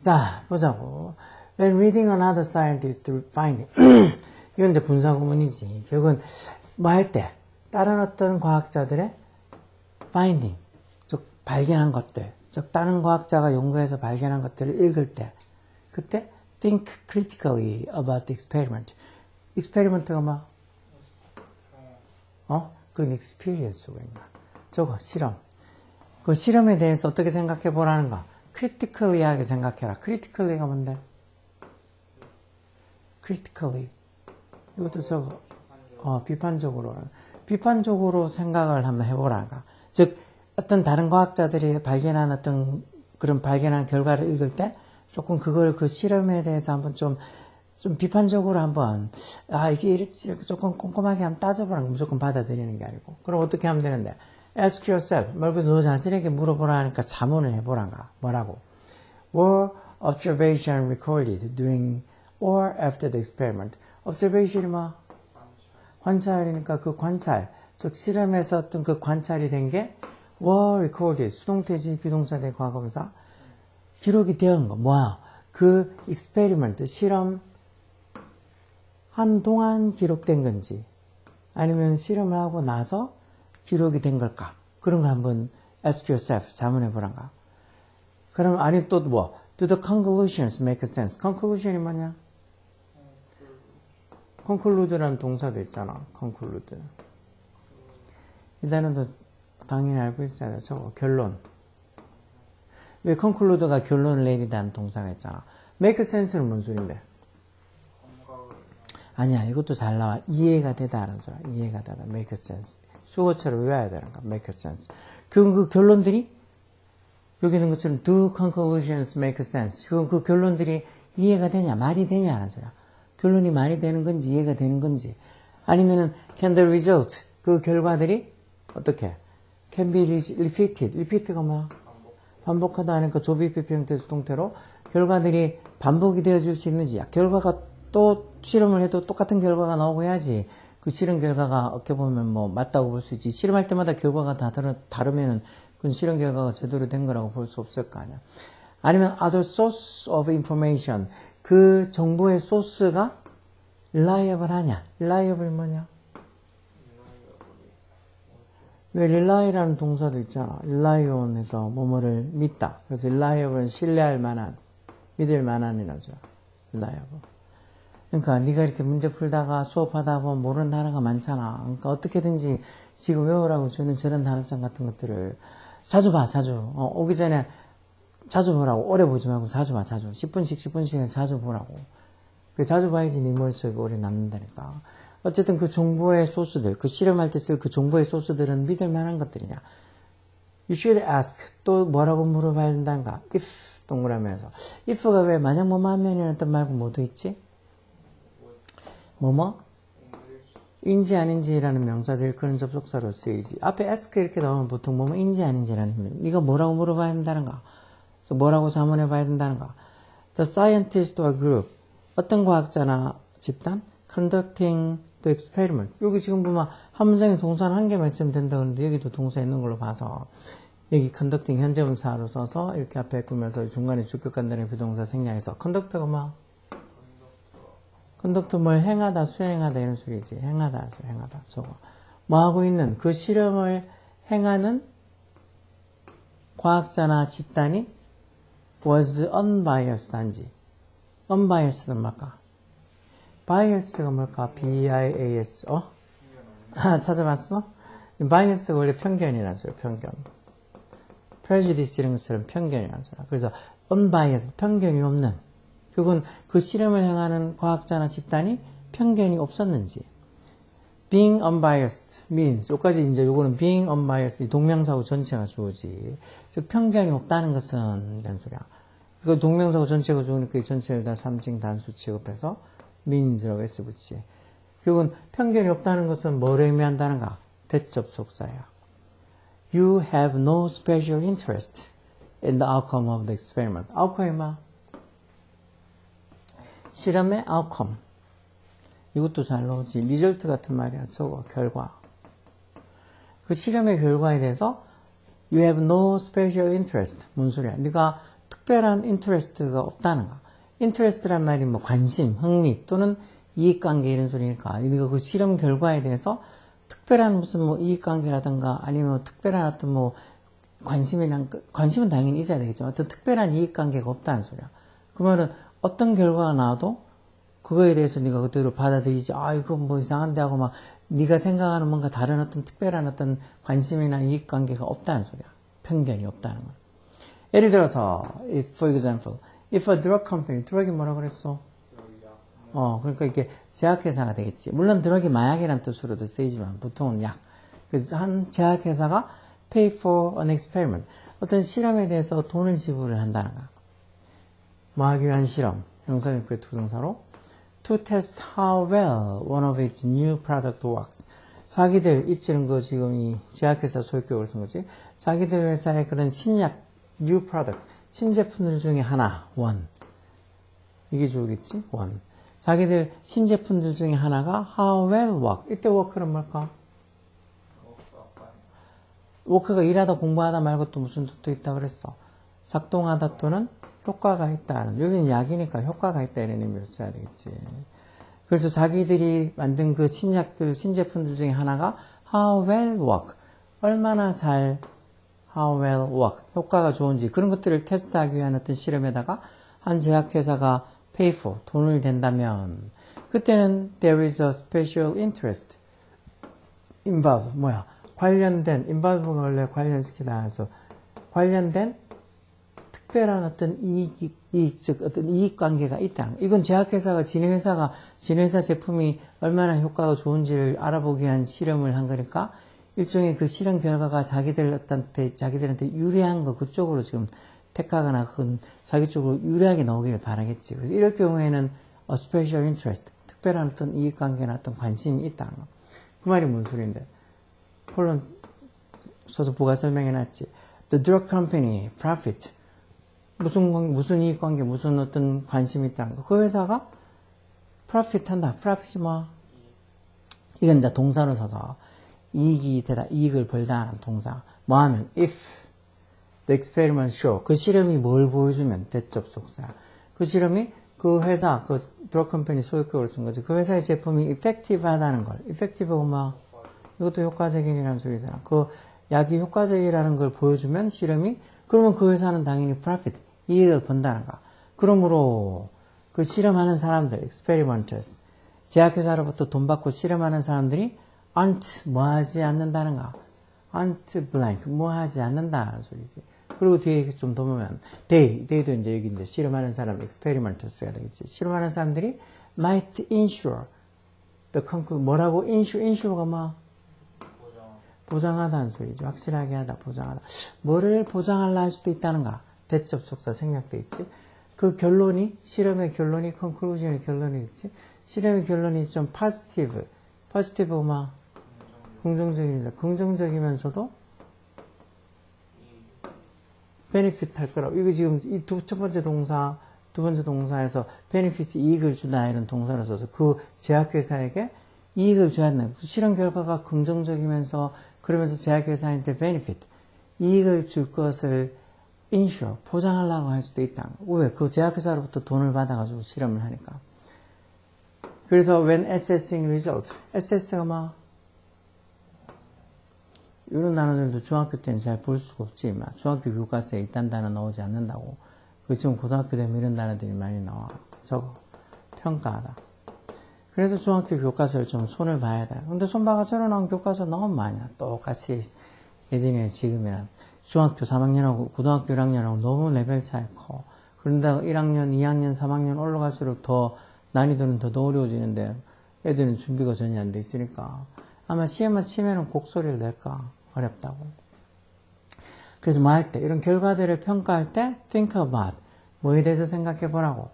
자, 보자고. When reading another scientist finding. 이건 이제 분사구문이지. 결국은 뭐 할 때, 다른 어떤 과학자들의 finding, 즉 발견한 것들, 즉 다른 과학자가 연구해서 발견한 것들을 읽을 때, 그때 think critically about the experiment. experiment가 뭐? 그건 experience가 있나? 저거 실험. 그 실험에 대해서 어떻게 생각해 보라는 거. critically하게 생각해라. critically가 뭔데? critically. 이것도 저거 비판적으로 생각을 한번 해보라는 거. 즉 어떤 다른 과학자들이 발견한 어떤 그런 발견한 결과를 읽을 때 조금 그걸 그 실험에 대해서 한번 좀 비판적으로 한번 이게 이렇지 조금 꼼꼼하게 한번 따져보라는 거. 무조건 받아들이는 게 아니고. 그럼 어떻게 하면 되는데? Ask yourself. 말고 너 자신에게 물어보라니까 자문을 해보란가. 뭐라고? Were observation recorded during or after the experiment? observation이 뭐? 관찰이니까 그 관찰. 즉 실험에서 어떤 그 관찰이 된 게 were recorded. 수동태지 비동사대 과거분사. 기록이 되는 거. 뭐야? 그 experiment, 실험 한동안 기록된 건지 아니면 실험을 하고 나서 기록이 된 걸까? 그런 거 한번 ask yourself, 자문해 보란가. 그럼 아니 또 뭐? Do the conclusions make sense? conclusion이 뭐냐? conclude라는 동사도 있잖아. conclude. 이 단어도 당연히 알고 있어야 돼. 저거 결론. 왜 conclude가 결론을 내리다는 동사가 있잖아. make sense는 뭔 소린데? 아니야, 이것도 잘 나와. 이해가 되다는 소리야. 이해가 되다. make sense. 수어처럼 외워야 되는 거야. make sense. 그 결론들이 여기 있는 것처럼 do conclusions make sense. 그 결론들이 이해가 되냐, 말이 되냐 하는 소리야. 결론이 말이 되는 건지 이해가 되는 건지 아니면은 can the result 그 결과들이 어떻게 can be repeated. repeat가 뭐야? 반복하다 하니까 조비피피 형태 수동태로 결과들이 반복이 되어질 수 있는지 결과가 또 실험을 해도 똑같은 결과가 나오고 해야지 그 실험 결과가 어떻게 보면 뭐 맞다고 볼 수 있지. 실험할 때마다 결과가 다 다르면은 그건 실험 결과가 제대로 된 거라고 볼 수 없을 거 아니야. 아니면 other source of information 그 정보의 소스가 reliable 하냐. reliable 뭐냐? 왜 really라는 동사도 있잖아. rely on에서 뭐뭐를 믿다. 그래서 reliable은 신뢰할 만한, 믿을 만한이라는 소리야. reliable. 그러니까 네가 이렇게 문제 풀다가 수업하다 보면 모르는 단어가 많잖아. 그러니까 어떻게든지 지금 외우라고 주는 저런 단어장 같은 것들을 자주 봐, 자주. 오기 전에 자주 보라고. 오래 보지 말고 자주 봐, 자주. 10분씩 자주 보라고. 그 자주 봐야지 네 머릿속에 오래 남는다니까. 어쨌든 그 정보의 소스들, 그 실험할 때 쓸 그 정보의 소스들은 믿을 만한 것들이냐. You should ask. 또 뭐라고 물어봐야 된단가. If, 동그라미에서. if가 왜 만약 뭐뭐 하면이라는 뜻 말고 뭐도 있지? 뭐뭐? 인지 아닌지라는 명사들 그런 접속사로 쓰이지. 앞에 ask 이렇게 나오면 보통 뭐뭐인지 아닌지라는 의미. 네가 뭐라고 물어봐야 된다는가. 그래서 뭐라고 자문해 봐야 된다는가. The scientist or group. 어떤 과학자나 집단? Conducting the experiment. 여기 지금 보면 한 문장에 동사는 한 개만 있으면 된다고 하는데 여기도 동사 있는 걸로 봐서 여기 conducting 현재분사로 써서 이렇게 앞에 꾸면서 중간에 주격간다는 비동사 생략해서 conduct가 뭐? conduct 뭘 행하다, 수행하다 이런 소리지. 행하다. 저거. 뭐 하고 있는 그 실험을 행하는 과학자나 집단이 was unbiased 한지. unbiased는 뭘까? bias가 뭘까? B-I-A-S. 찾아봤어? bias가 원래 편견이라는 소리야, 편견. prejudice 이런 것처럼 편견이라는 소리야. 그래서 unbiased, 편견이 없는. 그건 그 실험을 행하는 과학자나 집단이 편견이 없었는지. being unbiased means, 여기까지 이제 요거는 being unbiased, 동명사고 전체가 주어지. 즉, 편견이 없다는 것은, 이런 소리야. 그 동명사고 전체가 주어니까 이 전체를 다 3층 단수 취급해서 means라고 S 붙이. 그건 편견이 없다는 것은 뭐를 의미한다는가? 대접속사야. You have no special interest in the outcome of the experiment. outcome이 뭐? 실험의 outcome. 이것도 잘 나오지. result 같은 말이야. 저거, 결과. 그 실험의 결과에 대해서 you have no special interest. 뭔 소리야? 네가 특별한 인터레스트가 없다는 거. 인터레스트란 말이 뭐 관심, 흥미 또는 이익관계 이런 소리니까 이거 그 실험 결과에 대해서 특별한 무슨 뭐 이익관계라든가 아니면 특별한 어떤 뭐 관심은 당연히 있어야 되겠지만 어떤 특별한 이익관계가 없다는 소리야. 그러면은 어떤 결과가 나와도 그거에 대해서 네가 그대로 받아들이지. 아 이거 뭐 이상한데 하고 막 네가 생각하는 뭔가 다른 어떤 특별한 어떤 관심이나 이익관계가 없다는 소리야. 편견이 없다는 거야. 예를 들어서 for example, if a drug company, drug이 뭐라 그랬어? 그러니까 이게 제약회사가 되겠지. 물론 드럭이 마약이라는 뜻으로도 쓰이지만 보통은 약. 그래서 한 제약회사가 pay for an experiment. 어떤 실험에 대해서 돈을 지불을 한다는 거야. 뭐 하기 위한 실험. 명사형표의 투동사로 to test how well one of its new product works. 자기들 이치는 거 지금 이 제약회사 소유격으로 쓴 거지. 자기들 회사의 그런 신약 new product, 신제품들 중에 하나, one. 이게 주어겠지? one. 자기들 신제품들 중에 하나가 how well work. 이때 work는 뭘까? work가 일하다 공부하다 말고 또 무슨 뜻도 있다 그랬어? 작동하다 또는 효과가 있다는. 여기는 약이니까 효과가 있다 이런 의미로 써야 되겠지. 그래서 자기들이 만든 그 신약들, 신제품들 중에 하나가 how well work. 얼마나 잘 how well work. 효과가 좋은지 그런 것들을 테스트하기 위한 어떤 실험에다가 한 제약회사가 pay for, 돈을 댄다면 그때는 there is a special interest involved. 뭐야? 관련된, involve가 원래 관련시키다 해서 관련된 특별한 어떤 이익적 어떤 이익관계가 있다는 거. 이건 제약회사가 지네 회사 제품이 얼마나 효과가 좋은지를 알아보기 위한 실험을 한 거니까 일종의 그 실험 결과가 자기들한테 유리한 거 그쪽으로 지금 택하거나 그건 자기 쪽으로 유리하게 나오길 바라겠지. 그래서 이럴 경우에는 a special interest, 특별한 어떤 이익관계나 어떤 관심이 있다는 거. 그 말이 뭔 소리인데? 폴론 소서 부가 설명해놨지. The drug company profit. 무슨 이익관계, 무슨 어떤 관심이 있다는 거. 그 회사가 profit 한다. profit이 뭐? 이건 이제 동사로 서서 이익이 되다, 이익을 벌다 하는 동사. 뭐 하면, if the experiment show. 그 실험이 뭘 보여주면, 대접속사. 그 실험이 그 회사, 그 drug company 소유격으로 쓴 거지. 그 회사의 제품이 effective 하다는 걸. effective가 뭐? 이것도 효과적이라는 소리잖아. 그 약이 효과적이라는 걸 보여주면 실험이, 그러면 그 회사는 당연히 profit, 이익을 번다는 거. 그러므로 그 실험하는 사람들, experimenters, 제약회사로부터 돈 받고 실험하는 사람들이 aren't 뭐 하지 않는다는 거. aren't blank 뭐 하지 않는다는 소리지. 그리고 뒤에 좀 더 보면 they도 이제 여기 이제 실험하는 사람 experimenters가 되겠지. 실험하는 사람들이 might ensure the conclusion. 뭐라고? ensure가 뭐? 보장하다는 소리지. 확실하게 하다, 보장하다. 뭐를 보장하려 할 수도 있다는가? 대접속사 생략돼 있지. 그 결론이, 실험의 결론이, conclusion의 결론이 있지. 실험의 결론이 좀 positive. positive가 뭐? 긍정적입니다. 긍정적이면서도 benefit 할 거라고. 이거 지금 이 두 번째 동사에서 benefit, 이익을 주다 이런 동사를 써서 그 제약회사에게 이익을 줘야 한다. 실험 결과가 긍정적이면서 그러면서 제약회사한테 benefit, 이익을 줄 것을 insure, 보장하려고 할 수도 있다. 왜? 그 제약회사로부터 돈을 받아가지고 실험을 하니까. 그래서 when assessing result, assess가 뭐? 이런 단어들도 중학교 때는 잘 볼 수가 없지만 중학교 교과서에 이딴 단어 나오지 않는다고. 그 지금 고등학교 되면 이런 단어들이 많이 나와. 저거 평가하다. 그래서 중학교 교과서를 좀 손을 봐야 돼. 근데 손바가 새로 나온 교과서 너무 많아. 똑같이 예전에 지금이랑 중학교 3학년하고 고등학교 1학년하고 너무 레벨 차이 커. 그런데 1학년, 2학년, 3학년 올라갈수록 더 난이도는 더 어려워지는데 애들은 준비가 전혀 안 돼 있으니까 아마 시험만 치면은 곡소리를 낼까 어렵다고. 그래서 뭐 할 때 이런 결과들을 평가할 때 think about 뭐에 대해서 생각해 보라고.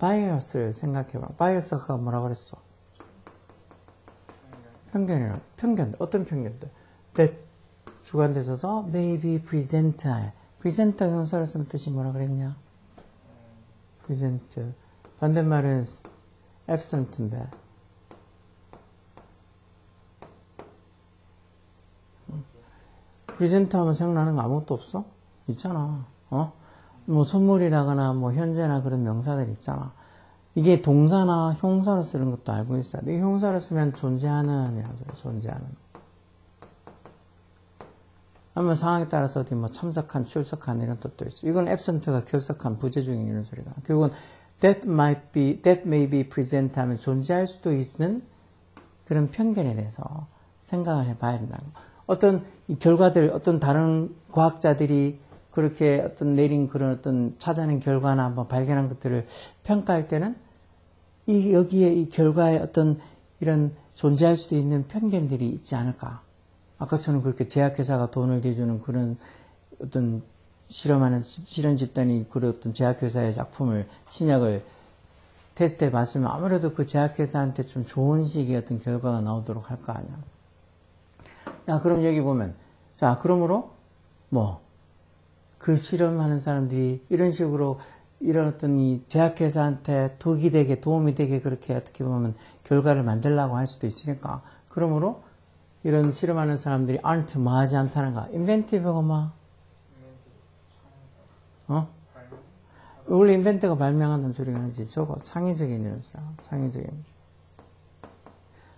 바이어스를 생각해 보라고. 바이어스가 뭐라 그랬어? 편견이라. 편견. 어떤 편견들? that 주관대 써서 maybe presenter. presenter 형사를 쓰면 뜻이 뭐라 그랬냐? present. 반대말은 absent인데. 프리젠트 하면 생각나는 거 아무것도 없어? 있잖아. 뭐 선물이라거나 뭐 현재나 그런 명사들 있잖아. 이게 동사나 형사로 쓰는 것도 알고 있어야 돼. 형사로 쓰면 존재하는 이라고 해요. 존재하는. 아니면 상황에 따라서 어디 뭐 참석한, 출석한 이런 뜻도 있어. 이건 absent가 결석한, 부재 중인 이런 소리다. 결국은 that may be present 하면 존재할 수도 있는 그런 편견에 대해서 생각을 해봐야 된다는 거. 어떤 이 결과들, 어떤 다른 과학자들이 그렇게 어떤 내린 그런 어떤 찾아낸 결과나 뭐 발견한 것들을 평가할 때는 여기에 이 결과에 어떤 이런 존재할 수도 있는 편견들이 있지 않을까. 아까처럼 그렇게 제약회사가 돈을 대주는 그런 어떤 실험 집단이 그런 어떤 제약회사의 작품을, 신약을 테스트해 봤으면 아무래도 그 제약회사한테 좀 좋은 식의 어떤 결과가 나오도록 할 거 아니야. 야, 그럼 여기 보면, 자, 그러므로, 그 실험하는 사람들이 이런 식으로 이런 어떤 이 제약회사한테 도움이 되게 그렇게 어떻게 보면 결과를 만들려고 할 수도 있으니까. 그러므로 이런 실험하는 사람들이 aren't 뭐 하지 않다는가. inventive가 뭐? 원래 인벤트가 발명한다는 소리가 아니지. 저거 창의적인 이런 소리야. 창의적인.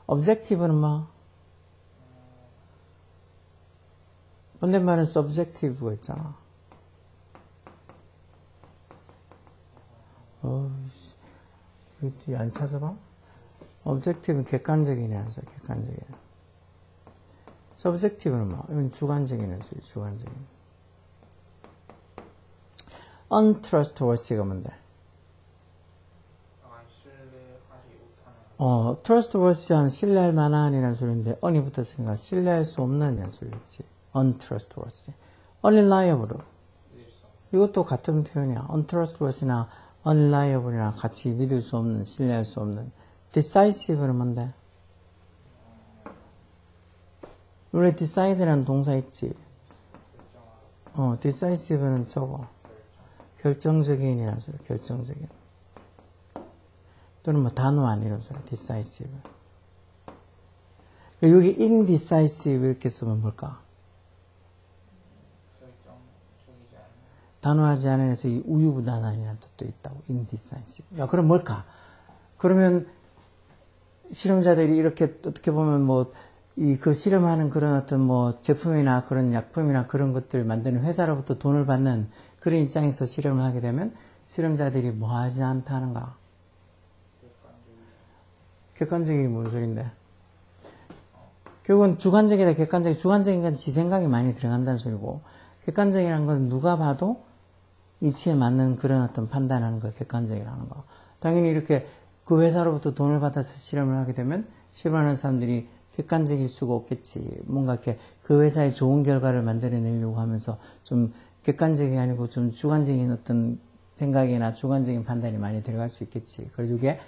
objective는 뭐? 반대말은 subjective가 있잖아. 이거 뒤에 안 찾아봐? objective는 객관적인 이라는 소리. 객관적인. subjective는 뭐? 이건 주관적인 이라는 소리. 주관적인. untrustworthy가 뭔데? trustworthy한 신뢰할 만한이라는 소리인데 un이 붙었으니까 신뢰할 수 없는 이라는 소리겠지. untrustworthy. unreliable. 이것도 같은 표현이야. untrustworthy나 unreliable이나 같이 믿을 수 없는, 신뢰할 수 없는. decisive는 뭔데? 원래 decide라는 동사 있지. decisive는 저거. 결정적인이라는 소리, 결정적인. 또는 뭐 단호한 이런 소리, decisive. 여기 indecisive 이렇게 쓰면 뭘까? 단호하지 않은 에서 이 우유부단한이라는 뜻도 있다고, indecisive. 야, 그럼 뭘까? 그러면 실험자들이 이렇게 어떻게 보면 그 실험하는 그런 어떤 제품이나 그런 약품이나 그런 것들 만드는 회사로부터 돈을 받는 그런 입장에서 실험을 하게 되면 실험자들이 뭐 하지 않다는가? 객관적이 뭔 소린데? 결국은 주관적이다, 주관적인 건 지 생각이 많이 들어간다는 소리고, 객관적이라는 건 누가 봐도 이치에 맞는 그런 어떤 판단하는 거, 객관적이라는 거. 당연히 이렇게 그 회사로부터 돈을 받아서 실험을 하게 되면 실험하는 사람들이 객관적일 수가 없겠지. 뭔가 이렇게 그 회사의 좋은 결과를 만들어내려고 하면서 좀 객관적이 아니고 좀 주관적인 어떤 생각이나 주관적인 판단이 많이 들어갈 수 있겠지. 그래서 이게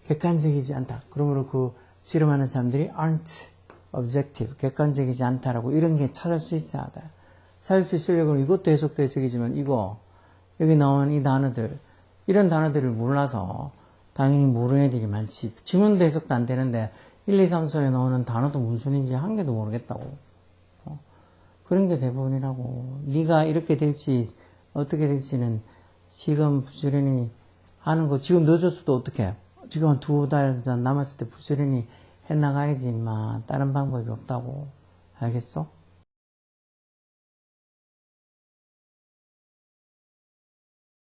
객관적이지 않다. 그러므로 그 실험하는 사람들이 aren't objective, 객관적이지 않다라고 이런 게 찾을 수 있어야 돼. 찾을 수 있으려면 이것도 해석도 해석이지만 여기 나온 이 단어들, 이런 단어들을 몰라서 당연히 모르는 애들이 많지. 지문도 해석도 안 되는데 1, 2, 3, 4에 나오는 단어도 무슨 소리인지 한 개도 모르겠다고. 그런 게 대부분이라고. 네가 이렇게 될지 어떻게 될지는 지금 부지런히 하는 거. 지금 늦었어도 어떡해. 지금 한 2달 남았을 때 부지런히 해나가야지 임마. 다른 방법이 없다고. 알겠어?